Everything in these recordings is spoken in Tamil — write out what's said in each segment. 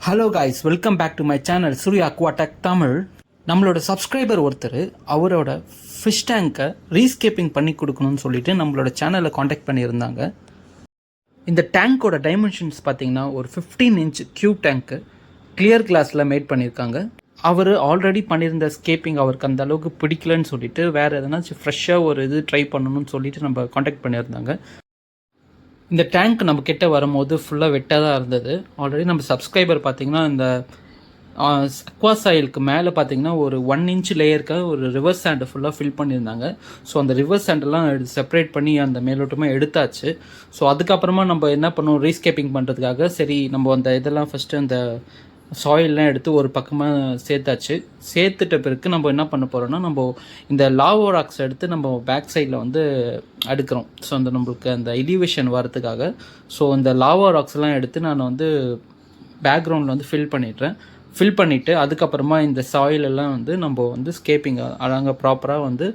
Hello guys, welcome back to my channel Surya Aquatech Tamil. நம்மளோட சப்ஸ்கிரைபர் ஒருத்தர் அவரோட ஃபிஷ் டேங்கை ரீஸ்கேப்பிங் பண்ணி கொடுக்கணும்னு சொல்லிட்டு நம்மளோட சேனலில் காண்டாக்ட் பண்ணியிருந்தாங்க. இந்த டேங்க்கோட டைமென்ஷன்ஸ் பார்த்தீங்கன்னா ஒரு 15 இன்ச் கியூப் டேங்க்கு கிளியர் கிளாஸில் மேட் பண்ணியிருக்காங்க. அவர் ஆல்ரெடி பண்ணியிருந்த ஸ்கேப்பிங் அவருக்கு அந்த அளவுக்கு பிடிக்கலன்னு சொல்லிட்டு வேறு எதனாச்சும் ஃப்ரெஷ்ஷாக ஒரு இது ட்ரை பண்ணணும்னு சொல்லிட்டு நம்ம காண்டாக்ட் பண்ணியிருந்தாங்க. இந்த டேங்க் நம்ம கிட்ட வரும்போது ஃபுல்லாக வெட்டாக தான் இருந்தது. ஆல்ரெடி நம்ம சப்ஸ்கிரைபர் பார்த்திங்கன்னா இந்த அக்வா சாயிலுக்கு மேலே பார்த்திங்கன்னா ஒரு 1 இன்ச் லேயருக்காக ஒரு ரிவர்ஸ் சாண்டு ஃபுல்லாக ஃபில் பண்ணியிருந்தாங்க. ஸோ அந்த ரிவர்ஸ் சாண்டெல்லாம் செப்பரேட் பண்ணி அந்த மேலோட்டமாக எடுத்தாச்சு. ஸோ அதுக்கப்புறமா நம்ம என்ன பண்ணுவோம், ரீஸ்கேப்பிங் பண்ணுறதுக்காக சரி நம்ம அந்த இதெல்லாம் ஃபஸ்ட்டு அந்த சாயிலெலாம் எடுத்து ஒரு பக்கமாக சேர்த்தாச்சு. சேர்த்துட்ட பிறகு நம்ம என்ன பண்ண போகிறோம்னா, நம்ம இந்த லாவோ ராக்ஸ் எடுத்து நம்ம பேக் சைடில் வந்து அடுக்கிறோம். ஸோ அந்த நம்மளுக்கு அந்த எலிவேஷன் வரதுக்காக. ஸோ இந்த லாவோ ராக்ஸ்லாம் எடுத்து நான் வந்து பேக்ரவுண்டில் வந்து ஃபில் பண்ணிவிட்டு அதுக்கப்புறமா இந்த சாயிலெல்லாம் வந்து நம்ம வந்து ஸ்கேப்பிங் அழகாக ப்ராப்பராக வந்து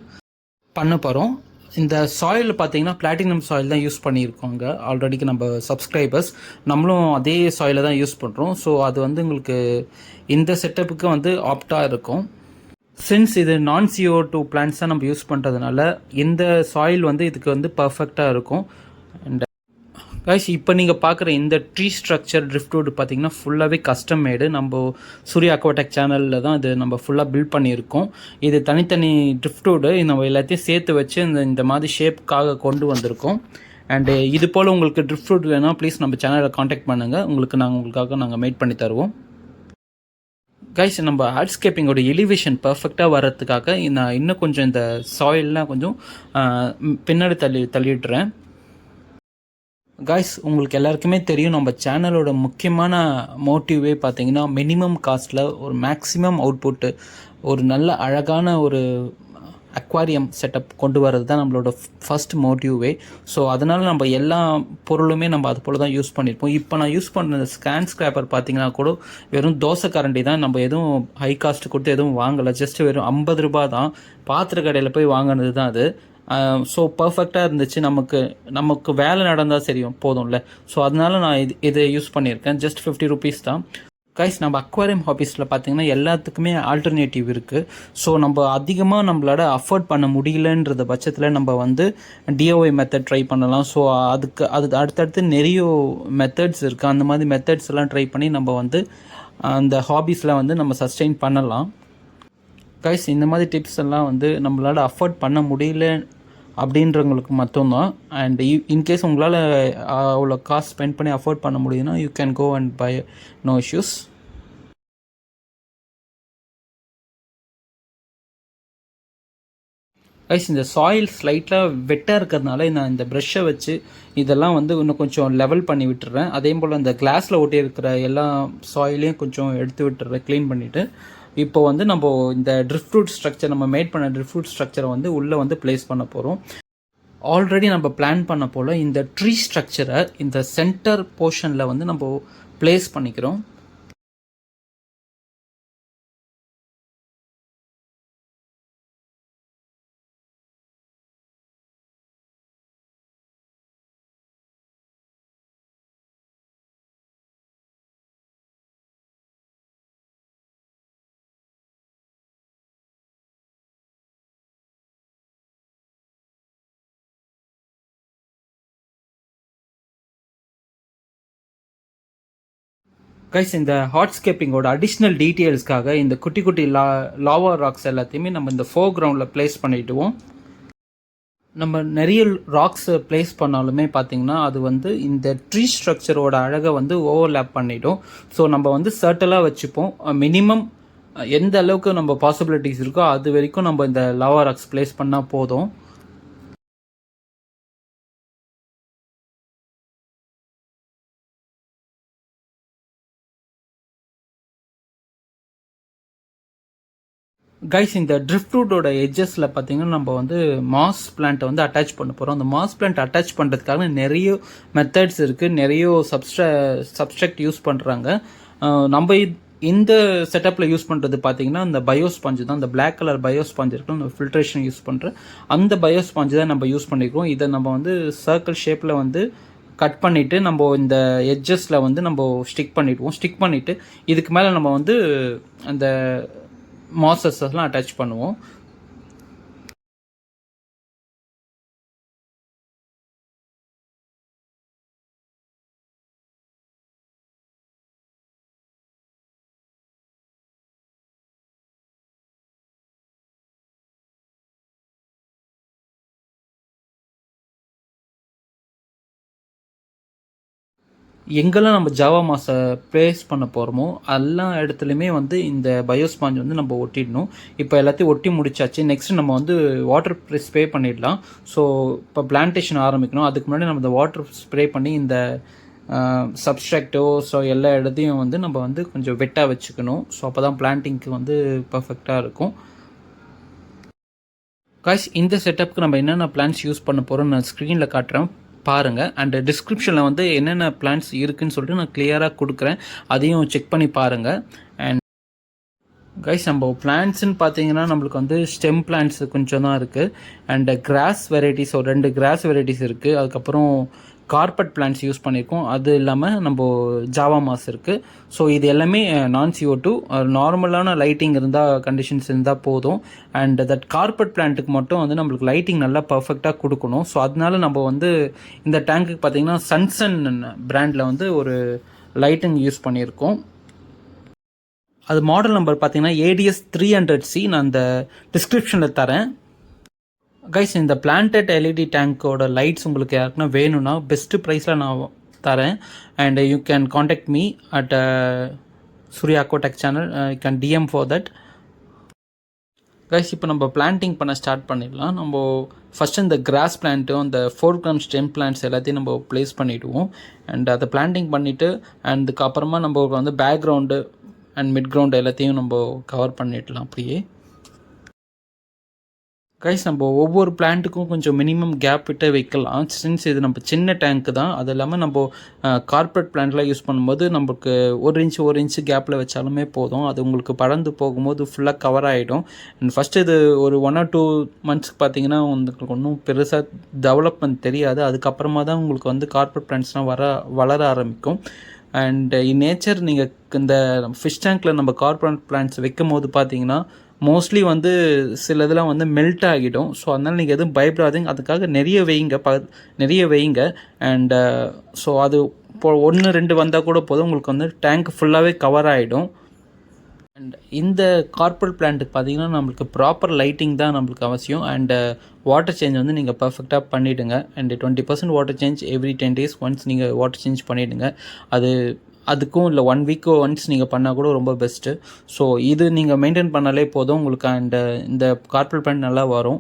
பண்ண போகிறோம். இந்த சாயில் பார்த்தீங்கன்னா பிளாட்டினம் சாயில் தான் யூஸ் பண்ணியிருக்கோங்க ஆல்ரெடிக்கு நம்ம சப்ஸ்கிரைபர்ஸ். நம்மளும் அதே சாயிலை தான் யூஸ் பண்ணுறோம். ஸோ அது வந்து உங்களுக்கு இந்த செட்டப்புக்கு வந்து ஆப்டாக இருக்கும். சின்ஸ் இது நான் CO2 பிளான்ஸ் தான் நம்ம யூஸ் பண்ணுறதுனால இந்த சாயில் வந்து இதுக்கு வந்து பர்ஃபெக்டாக இருக்கும். அண்ட் கைஸ், இப்போ நீங்கள் பார்க்குற இந்த ட்ரீ ஸ்ட்ரக்சர் ட்ரிஃப்ட்வுட் பார்த்தீங்கன்னா ஃபுல்லாகவே கஸ்டம் மேடு. நம்ம சூர்யா அக்வாடெக் சேனலில் தான் இது நம்ம ஃபுல்லாக பில்ட் பண்ணியிருக்கோம். இது தனித்தனி ட்ரிஃப்ட்வுடு நம்ம எல்லாத்தையும் சேர்த்து வச்சு இந்த மாதிரி ஷேப்புக்காக கொண்டு வந்திருக்கோம். அண்டு இது போல் உங்களுக்கு ட்ரிஃப்ட்வுட் வேணால் ப்ளீஸ் நம்ம சேனலில் காண்டாக்ட் பண்ணுங்கள். உங்களுக்காக நாங்கள் மேட் பண்ணி தருவோம். கைஸ், நம்ம ஹார்ட்ஸ்கேப்பிங்கோட எலிவேஷன் பர்ஃபெக்டாக வர்றதுக்காக நான் இன்னும் கொஞ்சம் இந்த சாயில்லாம் கொஞ்சம் பின்னாடி தள்ளிடுறேன். காய்ஸ், உங்களுக்கு எல்லாருக்குமே தெரியும் நம்ம சேனலோட முக்கியமான மோட்டிவே பார்த்தீங்கன்னா மினிமம் காஸ்ட்டில் ஒரு மேக்ஸிமம் அவுட்புட்டு, ஒரு நல்ல அழகான ஒரு அக்வாரியம் செட்டப் கொண்டு வரது தான் நம்மளோட ஃபஸ்ட் மோட்டிவே. ஸோ அதனால் நம்ம எல்லா பொருளுமே நம்ம அது போல் தான் யூஸ் பண்ணியிருப்போம். இப்போ நான் யூஸ் பண்ணுற ஸ்கேன் ஸ்க்ராப்பர் பார்த்தீங்கன்னா கூட வெறும் தோசை கரண்டி தான். நம்ம எதுவும் ஹை காஸ்ட் கொடுத்து எதுவும் வாங்கலை. ஜஸ்ட் வெறும் 50 ரூபா தான். பாத்திர கடையில் போய் வாங்கினது தான் அது. ஸோ பர்ஃபெக்டாக இருந்துச்சு. நமக்கு வேலை நடந்தால் சரியும் போதும்ல. ஸோ அதனால நான் இதை யூஸ் பண்ணியிருக்கேன். ஜஸ்ட் 50 ருபீஸ் தான். கைஸ், நம்ம அக்வாரியம் ஹாபீஸில் பார்த்தீங்கன்னா எல்லாத்துக்குமே ஆல்டர்னேட்டிவ் இருக்குது. ஸோ நம்ம அதிகமாக நம்மளால அஃபோர்ட் பண்ண முடியலன்ற பட்சத்தில் நம்ம வந்து DIY மெத்தட் ட்ரை பண்ணலாம். ஸோ அது அடுத்தடுத்து நிறைய மெத்தட்ஸ் இருக்குது. அந்த மாதிரி மெத்தட்ஸ் எல்லாம் ட்ரை பண்ணி நம்ம வந்து அந்த ஹாபீஸில் வந்து நம்ம சஸ்டெயின் பண்ணலாம். கைஸ், இந்த மாதிரி டிப்ஸ் எல்லாம் வந்து நம்மளால் அஃபோர்ட் பண்ண முடியல அப்படின்றவங்களுக்கு மட்டும்தான். அண்ட் இன்கேஸ் உங்களால் அவ்வளோ காசு ஸ்பெண்ட் பண்ணி அஃபோர்ட் பண்ண முடியுதுன்னா you can go and buy, no issues. Guys, இந்த சாயில் ஸ்லைட்டாக வெட்டாக இருக்கிறதுனால நான் இந்த ப்ரெஷ்ஷை வச்சு இதெல்லாம் வந்து இன்னும் கொஞ்சம் லெவல் பண்ணி விட்டுறேன். அதே போல் இந்த கிளாஸில் ஒட்டி இருக்கிற எல்லா சாயிலையும் கொஞ்சம் எடுத்து விட்டுறேன், க்ளீன் பண்ணிவிட்டு. இப்போ வந்து நம்ம இந்த ட்ரிஃப்ட்வுட் ஸ்ட்ரக்சர், நம்ம மேட் பண்ண ட்ரிஃப்ட்வுட் ஸ்ட்ரக்சரை வந்து உள்ளே வந்து ப்ளேஸ் பண்ண போகிறோம். ஆல்ரெடி நம்ம பிளான் பண்ண போல் இந்த ட்ரீ ஸ்ட்ரக்சரை இந்த சென்டர் போர்ஷனில் வந்து நம்ம ப்ளேஸ் பண்ணிக்கிறோம். கைஸ், இந்த ஹார்ட்ஸ்கேப்பிங்கோட அடிஷ்னல் டீட்டெயில்ஸ்க்காக இந்த குட்டி குட்டி லாவா ராக்ஸ் எல்லாத்தையுமே நம்ம இந்த ஃபோர் கிரவுண்டில் ப்ளேஸ் பண்ணிவிடுவோம். நம்ம நிறைய ராக்ஸ் ப்ளேஸ் பண்ணாலுமே பார்த்திங்கன்னா அது வந்து இந்த ட்ரீ ஸ்ட்ரக்சரோட அழகை வந்து ஓவர்லேப் பண்ணிவிடும். ஸோ நம்ம வந்து சர்ட்டலாக வச்சுப்போம். மினிமம் எந்த அளவுக்கு நம்ம பாசிபிலிட்டிஸ் இருக்கோ அது வரைக்கும் நம்ம இந்த லாவா ராக்ஸ் ப்ளேஸ் பண்ணால் போதும். கைஸ், இந்த ட்ரிஃப்ட்வுட்டோட எட்ஜஸில் பார்த்தீங்கன்னா நம்ம வந்து மாஸ் பிளான்ட்டை வந்து அட்டாச் பண்ண போகிறோம். அந்த மாஸ் பிளான்ட் அட்டாச் பண்ணுறதுக்காக நிறைய மெத்தட்ஸ் இருக்குது. நிறைய சப்ஸ்ட்ரக்ட் யூஸ் பண்ணுறாங்க. நம்ம இந்த செட்டப்பில் யூஸ் பண்ணுறது பார்த்தீங்கன்னா இந்த பயோஸ்பாஞ்சு தான். இந்த பிளாக் கலர் பயோஸ்பாஞ்சு இருக்கும், இந்த ஃபில்ட்ரேஷன் யூஸ் பண்ணுற அந்த பயோஸ்பாஞ்சு தான் நம்ம யூஸ் பண்ணியிருக்கோம். இதை நம்ம வந்து சர்க்கிள் ஷேப்பில் வந்து கட் பண்ணிவிட்டு நம்ம இந்த எட்ஜஸில் வந்து நம்ம ஸ்டிக் பண்ணிவிடுவோம். ஸ்டிக் பண்ணிவிட்டு இதுக்கு மேலே நம்ம வந்து அந்த மாசஸ்லாம் அட்டாச் பண்ணுவோம். எங்கெல்லாம் நம்ம ஜாவா மாஸை ப்ளேஸ் பண்ண போகிறோமோ எல்லா இடத்துலையுமே வந்து இந்த பயோஸ்பாஞ்ச் வந்து நம்ம ஒட்டிடணும். இப்போ எல்லாத்தையும் ஒட்டி முடிச்சாச்சு. நெக்ஸ்ட் நம்ம வந்து வாட்டர் ஸ்ப்ரே பண்ணிடலாம். ஸோ இப்போ பிளான்டேஷன் ஆரம்பிக்கணும். அதுக்கு முன்னாடி நம்ம இந்த வாட்டர் ஸ்ப்ரே பண்ணி இந்த சப்ஸ்ட்ராக்டோ ஸோ எல்லா இடத்தையும் வந்து நம்ம வந்து கொஞ்சம் வெட்டாக வச்சுக்கணும். ஸோ அப்போ தான் பிளான்டிங்க்கு வந்து பர்ஃபெக்டாக இருக்கும். காய்ஸ், இந்த செட்டப்புக்கு நம்ம என்னென்ன பிளான்ஸ் யூஸ் பண்ண போகிறோம் நான் ஸ்க்ரீனில் காட்டுறேன் பாருங்கள். அண்ட் டிஸ்கிரிப்ஷனில் வந்து என்னென்ன பிளான்ஸ் இருக்குதுன்னு சொல்லிட்டு நான் கிளியராக கொடுக்குறேன். அதையும் செக் பண்ணி பாருங்கள். அண்ட் கைஸ், நம்ம பிளான்ட்ஸ்ன்னு பார்த்தீங்கன்னா நம்மளுக்கு வந்து ஸ்டெம் பிளான்ட்ஸ் கொஞ்சம் தான் இருக்குது. அண்ட் கிராஸ் வெரைட்டிஸ் ஒரு 2 கிராஸ் வெரைட்டிஸ் இருக்குது. அதுக்கப்புறம் கார்பெட் பிளான்ட்ஸ் யூஸ் பண்ணியிருக்கோம். அது இல்லாமல் நம்ம ஜாவா மாஸ் இருக்குது. ஸோ இது எல்லாமே நான் CO2 நார்மலான லைட்டிங் இருந்தால் கண்டிஷன்ஸ் இருந்தால் போதும். அண்ட் தட் கார்பெட் பிளான்ட்டுக்கு மட்டும் வந்து நம்மளுக்கு லைட்டிங் நல்லா பர்ஃபெக்டாக கொடுக்கணும். ஸோ அதனால நம்ம வந்து இந்த டேங்க்குக்கு பார்த்தீங்கன்னா சன்சன் பிராண்டில் வந்து ஒரு லைட்டிங் யூஸ் பண்ணியிருக்கோம். அது மாடல் நம்பர் பார்த்தீங்கன்னா ADS 300C. நான் அந்த டிஸ்கிரிப்ஷனில் தரேன். கைஸ், இந்த பிளான்டட் LED டேங்க்கோட லைட்ஸ் உங்களுக்கு யாருக்குன்னா வேணும்னா பெஸ்ட்டு ப்ரைஸில் நான் தரேன். And you can contact me at Surya Aquatech channel. You can DM for that. Guys, இப்போ நம்ம பிளான்டிங் பண்ண ஸ்டார்ட் பண்ணிடலாம். நம்ம ஃபஸ்ட்டு இந்த கிராஸ் பிளான்ட்டும் இந்த 4 கிராம் ஸ்டெம் பிளான்ட்ஸ் எல்லாத்தையும் நம்ம ப்ளேஸ் பண்ணிவிடுவோம். அண்ட் அதை பிளான்டிங் பண்ணிவிட்டு அதுக்கப்புறமா நம்ம வந்து பேக்ரவுண்டு அண்ட் மிட் கிரவுண்ட் எல்லாத்தையும் நம்ம கவர் பண்ணிடலாம் அப்படியே. கைஸ், நம்ம ஒவ்வொரு பிளான்ட்டுக்கும் கொஞ்சம் மினிமம் கேப் விட்டு வைக்கலாம். சின்ஸ் இது நம்ம சின்ன டேங்க்கு தான். அது இல்லாமல் நம்ம கார்பரேட் பிளான்ட்லாம் யூஸ் பண்ணும்போது நமக்கு 1 இன்ச்சு கேப்பில் வச்சாலுமே போதும். அது உங்களுக்கு படர்ந்து போகும்போது ஃபுல்லாக கவர் ஆகிடும். அண்ட் ஃபஸ்ட்டு இது ஒரு 1 or 2 months பார்த்தீங்கன்னா உங்களுக்கு ஒன்றும் பெருசாக டெவலப்மெண்ட் தெரியாது. அதுக்கப்புறமா தான் உங்களுக்கு வந்து கார்பரேட் பிளான்ட்ஸ்லாம் வளர ஆரம்பிக்கும். அண்ட் இன் நேச்சர் நீங்கள் இந்த ஃபிஷ் டேங்க்கில் நம்ம கார்பரேட் பிளான்ட்ஸ் வைக்கும் போது பார்த்தீங்கன்னா மோஸ்ட்லி வந்து சில இதெல்லாம் வந்து மெல்ட் ஆகிடும். ஸோ அதனால் நீங்கள் எதுவும் பயப்படாதீங்க. அதுக்காக நிறைய வைங்க. அண்ட் ஸோ அது இப்போ 1-2 வந்தால் கூட போதும், உங்களுக்கு வந்து டேங்க் ஃபுல்லாகவே கவர் ஆகிடும். அண்ட் இந்த கார்பரேட் பிளான்ட்டுக்கு பார்த்தீங்கன்னா நம்மளுக்கு ப்ராப்பர் லைட்டிங் தான் நம்மளுக்கு அவசியம். அண்ட் வாட்டர் சேஞ்ச் வந்து நீங்கள் பர்ஃபெக்டாக பண்ணிவிடுங்க. And 20% water change every 10 days once நீங்கள் வாட்டர் சேஞ்ச் பண்ணிவிடுங்க. அதுக்கும் இல்லை 1 week ஒன்ஸ் நீங்கள் பண்ணால் கூட ரொம்ப பெஸ்ட்டு. ஸோ இது நீங்கள் மெயின்டைன் பண்ணாலே போதும் உங்களுக்கு. அண்ட் இந்த கார்பரேட் பிளான்ட் நல்லா வரும்.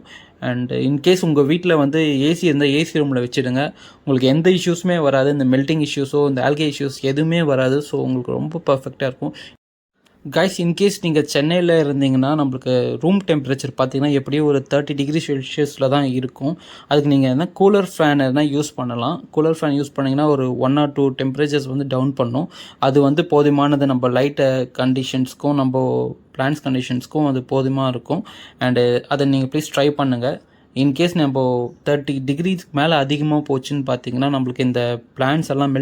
அண்ட் இன்கேஸ் உங்கள் வீட்டில் வந்து ஏசி இருந்தால் ஏசி ரூமில் வச்சுடுங்க. உங்களுக்கு எந்த இஷ்யூஸுமே வராது. இந்த மெல்ட்டிங் இஷ்யூஸோ இந்த ஆல்கே இஷ்யூஸ் எதுவுமே வராது. ஸோ உங்களுக்கு ரொம்ப பர்ஃபெக்டாக இருக்கும். கைஸ், இன்கேஸ் நீங்கள் சென்னையில் இருந்தீங்கன்னா நம்மளுக்கு ரூம் டெம்பரேச்சர் பார்த்தீங்கன்னா எப்படியும் ஒரு 30 degree Celsius தான் இருக்கும். அதுக்கு நீங்கள் என்ன கூலர் ஃபேன் எதனா யூஸ் பண்ணலாம். கூலர் ஃபேன் யூஸ் பண்ணிங்கன்னா ஒரு 1 or 2 டெம்பரேச்சர்ஸ் வந்து டவுன் பண்ணும். அது வந்து போதுமானது. நம்ம லைட் கண்டிஷன்ஸ்க்கும் நம்ம பிளான்ஸ் கண்டிஷன்ஸ்க்கும் அது போதுமாக இருக்கும். அண்டு அதை நீங்கள் ப்ளீஸ் ட்ரை பண்ணுங்கள். இன்கேஸ் நம்ம 30 degrees மேலே அதிகமாக போச்சுன்னு பார்த்தீங்கன்னா நம்மளுக்கு இந்த பிளான்ஸ் எல்லாம்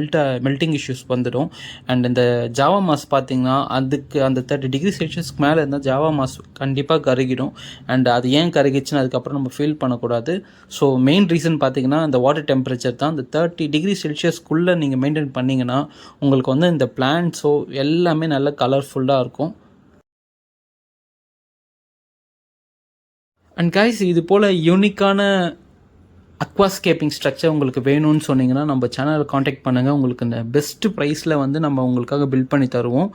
மெல்ட்டிங் இஷ்யூஸ் வந்துடும். அண்ட் இந்த ஜாவா மாஸ் பார்த்தீங்கன்னா அதுக்கு அந்த 30 degree Celsius மேலே இருந்தால் ஜாவா மாஸ் கண்டிப்பாக கருகிடும். அண்ட் அது ஏன் கருகிச்சுன்னு அதுக்கப்புறம் நம்ம ஃபீல் பண்ணக்கூடாது. ஸோ மெயின் ரீசன் பார்த்தீங்கன்னா இந்த வாட்டர் டெம்பரேச்சர் தான். இந்த 30 degree Celsius நீங்கள் மெயின்டைன் பண்ணிங்கன்னா உங்களுக்கு வந்து இந்த பிளான்ட்ஸோ எல்லாமே நல்ல கலர்ஃபுல்லாக இருக்கும். அண்ட் கைஸ், இது போல் யூனிக்கான அக்வாஸ்கேப்பிங் ஸ்ட்ரக்சர் உங்களுக்கு வேணும்னு சொன்னீங்கன்னா நம்ம சேனலை காண்டாக்ட் பண்ணுங்கள். உங்களுக்கு இந்த பெஸ்ட்டு ப்ரைஸில் வந்து நம்ம உங்களுக்காக பில்ட் பண்ணி தருவோம்.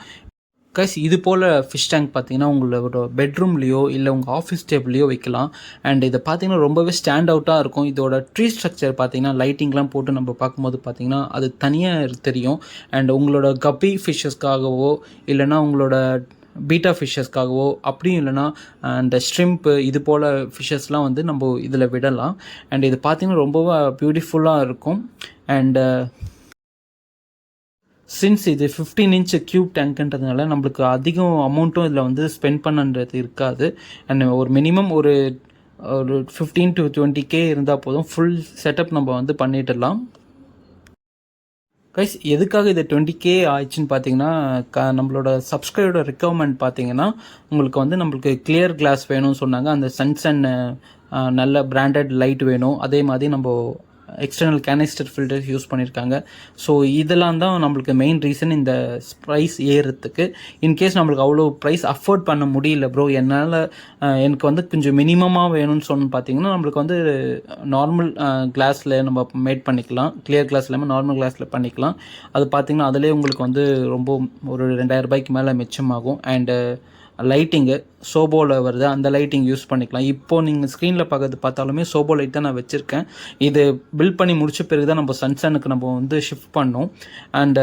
கைஸ், இது போல் ஃபிஷ் டேங்க் பார்த்தீங்கன்னா உங்களோட பெட்ரூம்லேயோ இல்லை உங்கள் ஆஃபீஸ் டேபிள்லையோ வைக்கலாம். அண்ட் இதை பார்த்தீங்கன்னா ரொம்பவே ஸ்டாண்ட் அவுட்டாக இருக்கும். இதோட ட்ரீ ஸ்ட்ரக்சர் பார்த்தீங்கன்னா லைட்டிங்லாம் போட்டு நம்ம பார்க்கும்போது பார்த்தீங்கன்னா அது தனியாக தெரியும். அண்ட் உங்களோட கப்பி ஃபிஷ்ஷஸ்க்காகவோ இல்லைனா உங்களோட பீட்டா ஃபிஷ்ஷஸ்க்காகவோ அப்படியும் இல்லைனா அந்த ஷ்ரிம்ப்பு இது போல் ஃபிஷ்ஷஸ்லாம் வந்து நம்ம இதில் விடலாம். அண்ட் இது பார்த்திங்கன்னா ரொம்ப பியூட்டிஃபுல்லாக இருக்கும். அண்டு சின்ஸ் இது 15 inch க்யூப் டேங்க்குன்றதுனால நம்மளுக்கு அதிகம் அமௌண்ட்டும் இதில் வந்து ஸ்பெண்ட் பண்ணுறது இருக்காது. அண்ட் ஒரு மினிமம் ஒரு 15 to 20K இருந்தால் போதும், ஃபுல் செட்டப் நம்ம வந்து பண்ணிடலாம். கைஸ் எதுக்காக இது 20K ஆயிடுச்சுன்னு பார்த்தீங்கன்னா நம்மளோட சப்ஸ்கிரைபரோட ரெக்குவயர்மெண்ட் பார்த்தீங்கன்னா உங்களுக்கு வந்து நம்மளுக்கு கிளியர் கிளாஸ் வேணும்னு சொன்னாங்க. அந்த சன்சன் நல்ல பிராண்டட் லைட் வேணும். அதே மாதிரி நம்ம எக்ஸ்டர்னல் கேனிஸ்டர் ஃபில்டர்ஸ் யூஸ் பண்ணியிருக்காங்க. ஸோ இதெல்லாம் தான் நம்மளுக்கு மெயின் ரீசன் இந்த ப்ரைஸ் ஏறுறதுக்கு. இன்கேஸ் நம்மளுக்கு அவ்வளோ ப்ரைஸ் அஃபோர்ட் பண்ண முடியல ப்ரோ, என்னால் எனக்கு வந்து கொஞ்சம் மினிமமாக வேணும்னு சொன்னு பார்த்தீங்கன்னா நம்மளுக்கு வந்து நார்மல் கிளாஸில் நம்ம மேட் பண்ணிக்கலாம். கிளியர் கிளாஸ் இல்லாமல் நார்மல் கிளாஸில் பண்ணிக்கலாம். அது பார்த்திங்கன்னா அதிலே உங்களுக்கு வந்து ரொம்ப ஒரு 2000 ரூபாய்க்கு மேலே மிச்சமாகும். அண்டு லைட்டிங்கு சோபோவில் வருது, அந்த லைட்டிங் யூஸ் பண்ணிக்கலாம். இப்போது நீங்கள் ஸ்க்ரீனில் பார்த்தாலுமே சோபோ லைட் தான் நான் வச்சுருக்கேன். இது பில்ட் பண்ணி முடித்த பிறகு தான் நம்ம சன்சனுக்கு நம்ம வந்து ஷிஃப்ட் பண்ணோம். அண்டு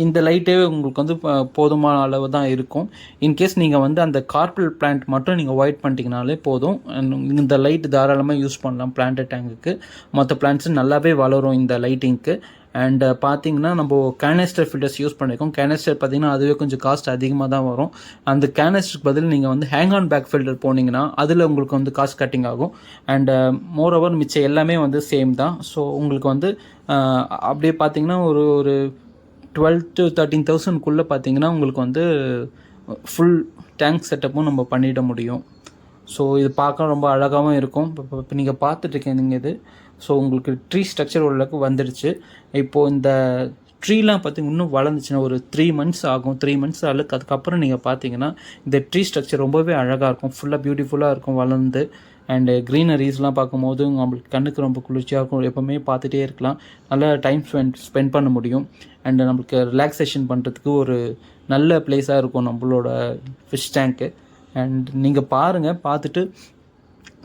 இந்த லைட்டே உங்களுக்கு வந்து போதுமான அளவு தான் இருக்கும். இன்கேஸ் நீங்கள் வந்து அந்த கார்பல் பிளான்ட் மட்டும் நீங்கள் அவாய்ட் பண்ணிட்டீங்கனாலே போதும். இந்த லைட் தாராளமாக யூஸ் பண்ணலாம் பிளான்ட் டேங்குக்கு. மற்ற பிளான்ட்ஸும் நல்லாவே வளரும் இந்த லைட்டிங்க்கு. அண்ட் பார்த்தீங்கன்னா நம்ம கேனிஸ்டர் ஃபில்டர்ஸ் யூஸ் பண்ணியிருக்கோம். கேனிஸ்டர் பார்த்தீங்கன்னா அதுவே கொஞ்சம் காஸ்ட் அதிகமாக தான் வரும். அந்த கேனிஸ்டருக்கு பதில் நீங்கள் வந்து ஹேங் ஆன் பேக் ஃபில்டர் போனீங்கன்னா அதில் உங்களுக்கு வந்து காஸ்ட் கட்டிங் ஆகும். அண்ட் மோர் ஓவர் மிச்சம் எல்லாமே வந்து சேம் தான். ஸோ உங்களுக்கு வந்து அப்படியே பார்த்தீங்கன்னா ஒரு 12,000 to 13,000 பார்த்தீங்கன்னா உங்களுக்கு வந்து ஃபுல் டேங்க் செட்டப்பும் நம்ம பண்ணிட முடியும். ஸோ இது பார்க்க ரொம்ப அழகாகவும் இருக்கும். இப்போ நீங்கள் பார்த்துட்ருக்கீங்க இது. ஸோ உங்களுக்கு ட்ரீ ஸ்ட்ரக்சர் ஓரளவுக்கு வந்துடுச்சு. இப்போது இந்த ட்ரீலாம் பார்த்திங்கன்னா இன்னும் வளர்ந்துச்சுன்னா ஒரு 3 months ஆகும். 3 months அதுக்கப்புறம் நீங்கள் பார்த்தீங்கன்னா இந்த ட்ரீ ஸ்ட்ரக்சர் ரொம்பவே அழகாக இருக்கும். ஃபுல்லாக பியூட்டிஃபுல்லாக இருக்கும் வளர்ந்து. அண்டு க்ரீனரிஸ்லாம் பார்க்கும்போது நம்மளுக்கு கண்ணுக்கு ரொம்ப குளிர்ச்சியாக இருக்கும். எப்போவுமே பார்த்துட்டே இருக்கலாம். நல்லா டைம் ஸ்பெண்ட் பண்ண முடியும். அண்டு நம்மளுக்கு ரிலாக்ஸேஷன் பண்ணுறதுக்கு ஒரு நல்ல பிளேஸாக இருக்கும் நம்மளோட ஃபிஷ் டேங்க்கு. அண்ட் நீங்கள் பாருங்கள், பார்த்துட்டு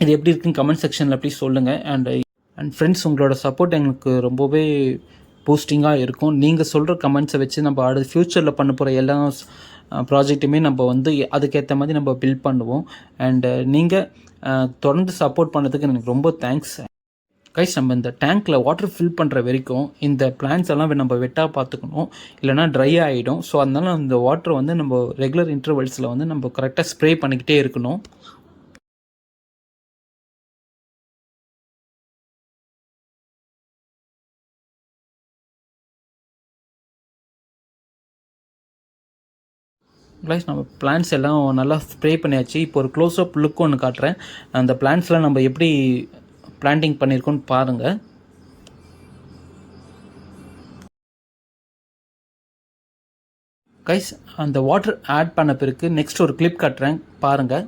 இது எப்படி இருக்குன்னு கமெண்ட் செக்ஷனில் ப்ளீஸ் சொல்லுங்கள். அண்ட் ஃப்ரெண்ட்ஸ், உங்களோட சப்போர்ட் எங்களுக்கு ரொம்பவே பூஸ்டிங்காக இருக்கும். நீங்கள் சொல்கிற கமெண்ட்ஸை வச்சு நம்ம அடுத்த ஃப்யூச்சரில் பண்ண போகிற எல்லா ப்ராஜெக்ட்டுமே நம்ம வந்து அதுக்கேற்ற மாதிரி நம்ம பில்ட் பண்ணுவோம். அண்டு நீங்கள் தொடர்ந்து சப்போர்ட் பண்ணதுக்கு எனக்கு ரொம்ப தேங்க்ஸ். கைஸ், நம்ம இந்த டேங்க்கில் வாட்டர் ஃபில் பண்ணுற வரைக்கும் இந்த பிளான்ஸ் எல்லாம் நம்ம வெட்டாக பார்த்துக்கணும், இல்லைனா ட்ரை ஆகிடும். ஸோ அதனால இந்த வாட்டரை வந்து நம்ம ரெகுலர் இன்டர்வல்ஸில் வந்து நம்ம கரெக்டாக ஸ்ப்ரே பண்ணிக்கிட்டே இருக்கணும். கைஸ், நம்ம பிளான்ஸ் எல்லாம் நல்லா ஸ்ப்ரே பண்ணியாச்சு. இப்போ ஒரு க்ளோஸ்அப் லுக் ஒன்று காட்டுறேன். அந்த பிளான்ஸ்லாம் நம்ம எப்படி பிளான்டிங் பண்ணியிருக்கோன்னு பாருங்கள். கைஸ், அந்த வாட்டர் ஆட் பண்ண பிறகு நெக்ஸ்ட் ஒரு கிளிப் காட்டுறேன் பாருங்கள்.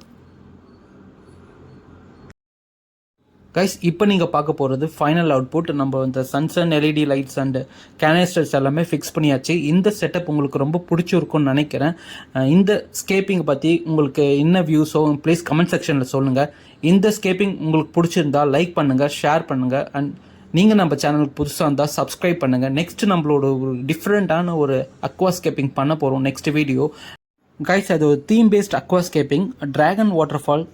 கைஸ், இப்போ நீங்கள் பார்க்க போகிறது ஃபைனல் அவுட்புட். நம்ம இந்த சன்சன் எல்இடி லைட்ஸ் அண்டு கேனிஸ்டர்ஸ் எல்லாமே ஃபிக்ஸ் பண்ணியாச்சு. இந்த செட்டப் உங்களுக்கு ரொம்ப பிடிச்சிருக்கும்னு நினைக்கிறேன். இந்த ஸ்கேப்பிங் பற்றி உங்களுக்கு என்ன வியூஸோ ப்ளீஸ் கமெண்ட் செக்ஷனில் சொல்லுங்கள். இந்த ஸ்கேப்பிங் உங்களுக்கு பிடிச்சிருந்தால் லைக் பண்ணுங்கள், ஷேர் பண்ணுங்கள். அண்ட் நீங்கள் நம்ம சேனலுக்கு புதுசாக இருந்தால் சப்ஸ்கிரைப் பண்ணுங்கள். நெக்ஸ்ட் நம்மளோட ஒரு டிஃப்ரெண்ட்டான ஒரு அக்வாஸ்கேப்பிங் பண்ண போகிறோம் நெக்ஸ்ட் வீடியோ. கைஸ், அது ஒரு theme based aquascaping, dragon waterfall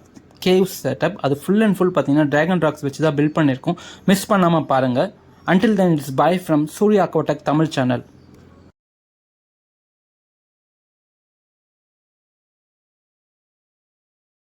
caves setup. அது ஃபுல் அண்ட் ஃபுல் பார்த்தீங்கன்னா ட்ராகன் ராக்ஸ் வச்சு தான் பில்ட் பண்ணியிருக்கோம். மிஸ் பண்ணாமல் பாருங்கள். Until then it's bye from Surya Aquatech Tamil channel.